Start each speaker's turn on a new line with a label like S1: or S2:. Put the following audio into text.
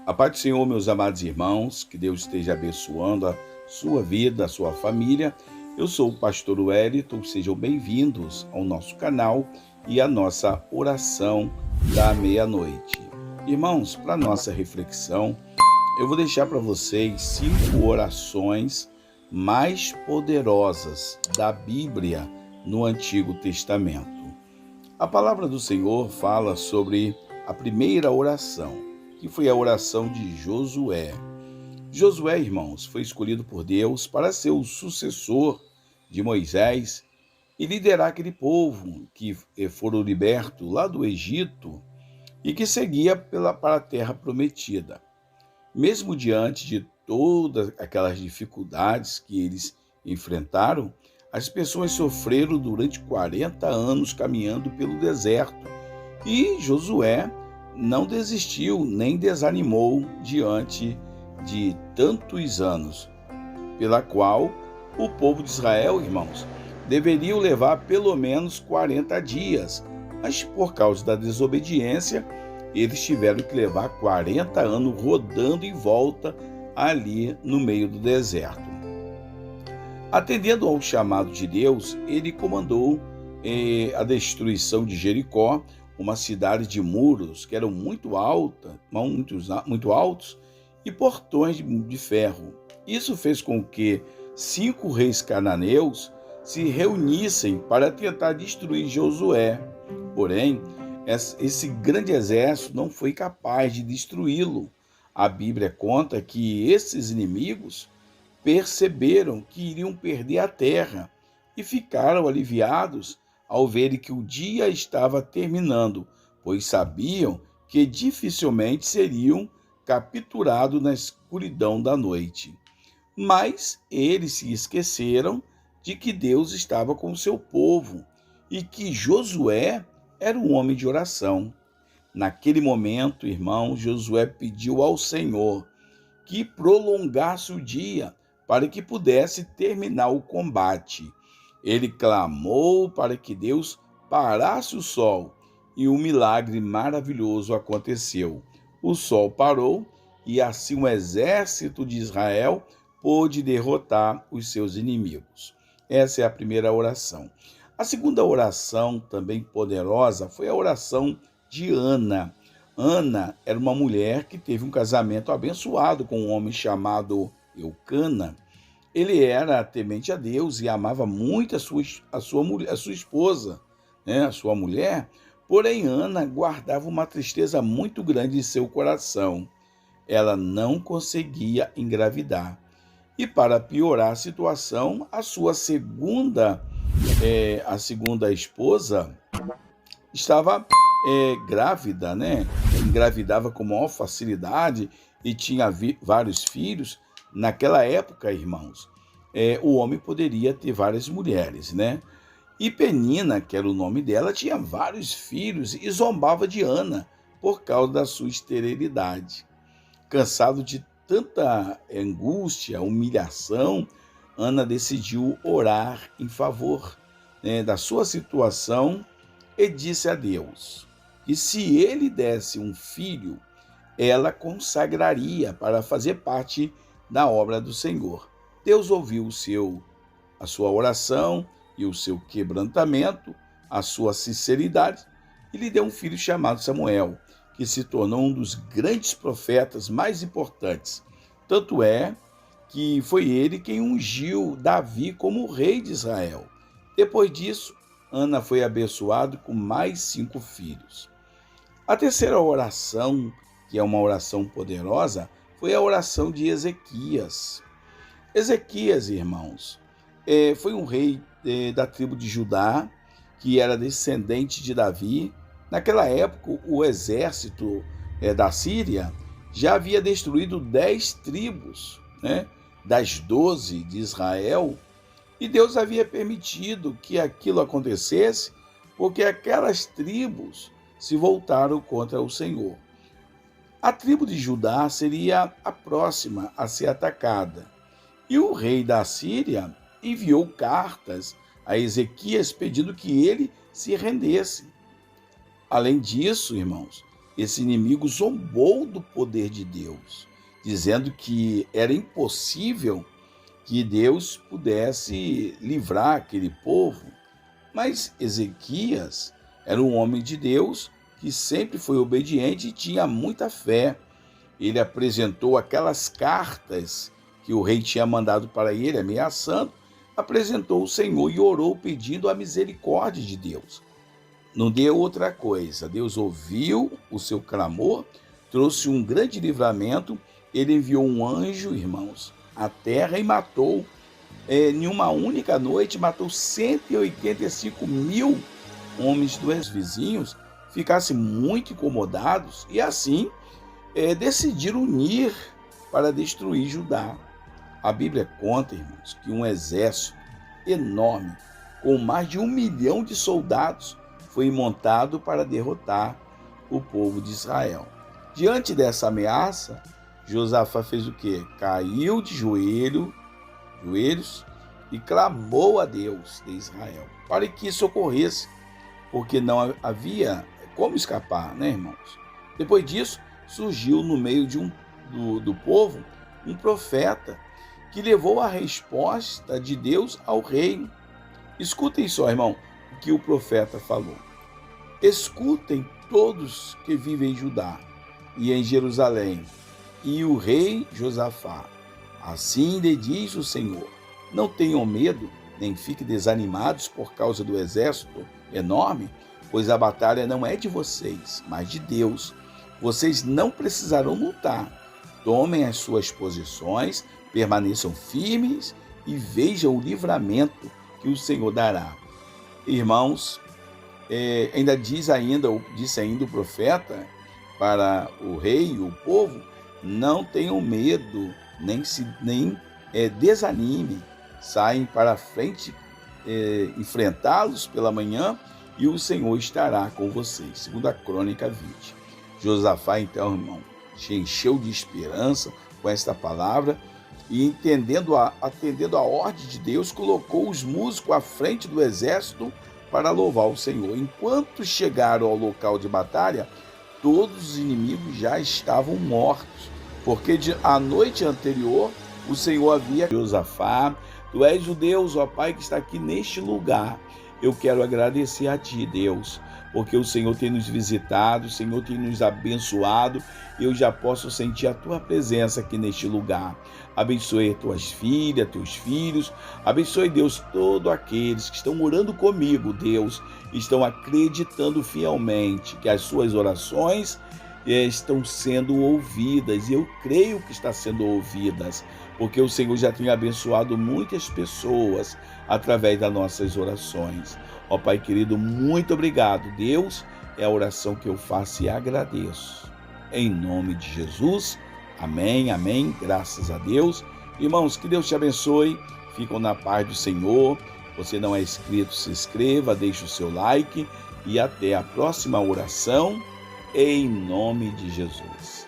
S1: A paz do Senhor, meus amados irmãos, que Deus esteja abençoando a sua vida, a sua família. Eu sou o pastor Wellington, sejam bem-vindos ao nosso canal e à nossa oração da meia-noite. Irmãos, para nossa reflexão, eu vou deixar para vocês 5 orações mais poderosas da Bíblia no Antigo Testamento. A palavra do Senhor fala sobre a primeira oração, que foi a oração de Josué. Josué, irmãos, foi escolhido por Deus para ser o sucessor de Moisés e liderar aquele povo que foram libertos lá do Egito e que seguia para a terra prometida. Mesmo diante de todas aquelas dificuldades que eles enfrentaram, as pessoas sofreram durante 40 anos caminhando pelo deserto. E Josué não desistiu nem desanimou diante de tantos anos, pela qual o povo de Israel, irmãos, deveria levar pelo menos 40 dias, mas por causa da desobediência, eles tiveram que levar 40 anos rodando em volta ali no meio do deserto. Atendendo ao chamado de Deus, ele comandou a destruição de Jericó, uma cidade de muros que eram muito altos e portões de ferro. Isso fez com que 5 reis cananeus se reunissem para tentar destruir Josué. Porém, esse grande exército não foi capaz de destruí-lo. A Bíblia conta que esses inimigos perceberam que iriam perder a terra e ficaram aliviados ao verem que o dia estava terminando, pois sabiam que dificilmente seriam capturados na escuridão da noite. Mas eles se esqueceram de que Deus estava com o seu povo e que Josué era um homem de oração. Naquele momento, irmão, Josué pediu ao Senhor que prolongasse o dia para que pudesse terminar o combate. Ele clamou para que Deus parasse o sol e um milagre maravilhoso aconteceu. O sol parou e assim o exército de Israel pôde derrotar os seus inimigos. Essa é a primeira oração. A segunda oração, também poderosa, foi a oração de Ana. Ana era uma mulher que teve um casamento abençoado com um homem chamado Eucana. Ele era temente a Deus e amava muito a sua esposa, né, a sua mulher. Porém, Ana guardava uma tristeza muito grande em seu coração. Ela não conseguia engravidar. E para piorar a situação, a segunda esposa estava grávida, né? Engravidava com maior facilidade e tinha vários filhos. Naquela época, irmãos, o homem poderia ter várias mulheres, né? E Penina, que era o nome dela, tinha vários filhos e zombava de Ana por causa da sua esterilidade. Cansado de tanta angústia, humilhação, Ana decidiu orar em favor, né, da sua situação e disse a Deus que se ele desse um filho, ela consagraria para fazer parte da obra do Senhor. Deus ouviu a sua oração e o seu quebrantamento, a sua sinceridade, e lhe deu um filho chamado Samuel, que se tornou um dos grandes profetas mais importantes. Tanto é que foi ele quem ungiu Davi como rei de Israel. Depois disso, Ana foi abençoada com mais 5 filhos. A terceira oração, que é uma oração poderosa, foi a oração de Ezequias. Ezequias, irmãos, foi um rei da tribo de Judá, que era descendente de Davi. Naquela época, o exército da Síria já havia destruído 10 tribos, né, das 12 de Israel, e Deus havia permitido que aquilo acontecesse porque aquelas tribos se voltaram contra o Senhor. A tribo de Judá seria a próxima a ser atacada. E o rei da Síria enviou cartas a Ezequias pedindo que ele se rendesse. Além disso, irmãos, esse inimigo zombou do poder de Deus, dizendo que era impossível que Deus pudesse livrar aquele povo. Mas Ezequias era um homem de Deus que sempre foi obediente e tinha muita fé. Ele apresentou aquelas cartas que o rei tinha mandado para ele, ameaçando, apresentou o Senhor e orou pedindo a misericórdia de Deus. Não deu outra coisa. Deus ouviu o seu clamor, trouxe um grande livramento. Ele enviou um anjo, irmãos, à terra e matou, em uma única noite, matou 185 mil homens dos vizinhos, ficassem muito incomodados e assim decidiram unir para destruir Judá. A Bíblia conta, irmãos, que um exército enorme, com mais de 1 milhão de soldados, foi montado para derrotar o povo de Israel. Diante dessa ameaça, Josafá fez o quê? Caiu de joelhos e clamou a Deus de Israel para que isso ocorresse, porque não havia como escapar, né, irmãos? Depois disso, surgiu no meio do povo um profeta que levou a resposta de Deus ao rei. Escutem só, irmão, o que o profeta falou. Escutem todos que vivem em Judá e em Jerusalém, e o rei Josafá. Assim lhe diz o Senhor: não tenham medo, nem fiquem desanimados por causa do exército enorme, pois a batalha não é de vocês, mas de Deus. Vocês não precisarão lutar. Tomem as suas posições, permaneçam firmes e vejam o livramento que o Senhor dará. Irmãos, disse ainda o profeta para o rei e o povo: não tenham medo, nem desanimem. Saem para a frente, enfrentá-los pela manhã, e o Senhor estará com vocês. 2 Crônica 20. Josafá, então, irmão, se encheu de esperança com esta palavra e, atendendo a ordem de Deus, colocou os músicos à frente do exército para louvar o Senhor. Enquanto chegaram ao local de batalha, todos os inimigos já estavam mortos, porque a noite anterior o Senhor havia dito: Josafá, tu és o Deus, ó Pai, que está aqui neste lugar. Eu quero agradecer a ti, Deus, porque o Senhor tem nos visitado, o Senhor tem nos abençoado. Eu já posso sentir a tua presença aqui neste lugar. Abençoe tuas filhas, teus filhos. Abençoe, Deus, todos aqueles que estão orando comigo, Deus, estão acreditando fielmente que as suas orações estão sendo ouvidas, e eu creio que está sendo ouvidas, porque o Senhor já tem abençoado muitas pessoas através das nossas orações. Ó Pai querido, muito obrigado. Deus, é a oração que eu faço e agradeço. Em nome de Jesus, amém, amém, graças a Deus. Irmãos, que Deus te abençoe, ficam na paz do Senhor. Você não é inscrito, se inscreva, deixe o seu like e até a próxima oração, em nome de Jesus.